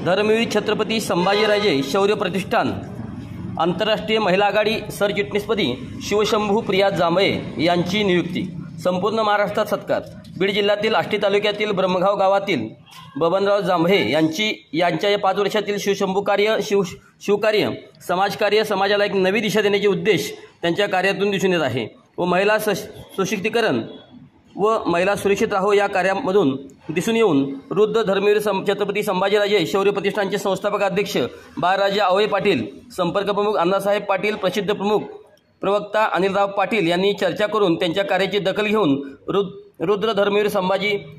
धर्मवीर छत्रपती संभाजीराजे शौर्य प्रतिष्ठान आंतरराष्ट्रीय महिला आघाडी सरचिटणीसपदी शिवशंभू प्रिया जांभळे यांची नियुक्ती। संपूर्ण महाराष्ट्रात सत्कार। बीड जिल्ह्यातील आष्टी तालुक्यातील ब्रह्मगाव गावातील बबनराव जांभळे यांच्या या 5 वर्षातील शिवशंभू कार्य शिवकार्य समाजकार्य समाजाला एक नवी दिशा देण्याचे उद्देश त्यांच्या कार्यातून दिसून येत आहे व महिला सशक्तीकरण व महिला सुरक्षित राहो या कार्यामधून दिसून येऊन वृद्ध धर्मवीर छत्रपती संभाजीराजे शौर्य प्रतिष्ठानचे संस्थापक अध्यक्ष बाळराजे आवळे पाटील, संपर्क प्रमुख अण्णासाहेब पाटील, प्रसिद्ध प्रवक्ता अनिलराव पाटील यांनी चर्चा करून त्यांच्या कार्याची दखल घेऊन रुद्र धर्मवीर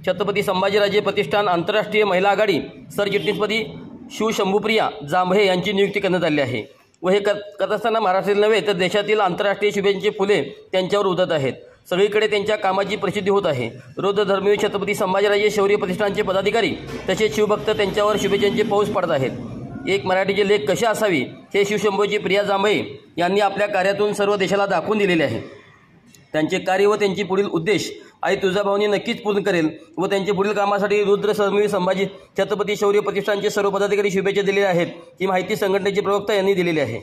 छत्रपती संभाजीराजे प्रतिष्ठान आंतरराष्ट्रीय महिला आघाडी सरचिटणीसपदी शिवशंभूप्रिया जांभळे यांची नियुक्ती करण्यात आली आहे व हे करत असताना महाराष्ट्रातील नव्हे तर देशातील आंतरराष्ट्रीय शुभेच्छेचे फुले त्यांच्यावर उधळत आहेत। सगळीकडे त्यांच्या कामाची प्रसिद्धी होत आहे। रुद्र धर्मवीर छत्रपती संभाजीराजे शौर्य प्रतिष्ठानचे पदाधिकारी तसेच शिवभक्त त्यांच्यावर शुभेच्छांचे पाऊस पडत आहेत। एक मराठीचे लेख कसे असावी हे शिवशंभूची प्रिया जांभळे यांनी आपल्या कार्यातून सर्व देशाला दाखवून दिलेले आहे। त्यांचे कार्य व त्यांची पुढील उद्देश आई तुळजाभवानी नक्कीच पूर्ण करेल व त्यांच्या पुढील कामासाठी रुद्र धर्मवीर संभाजी छत्रपती शौर्य प्रतिष्ठानचे सर्व पदाधिकारी शुभेच्छा दिलेले आहेत ही माहिती संघटनेचे प्रवक्ता यांनी दिलेली आहे।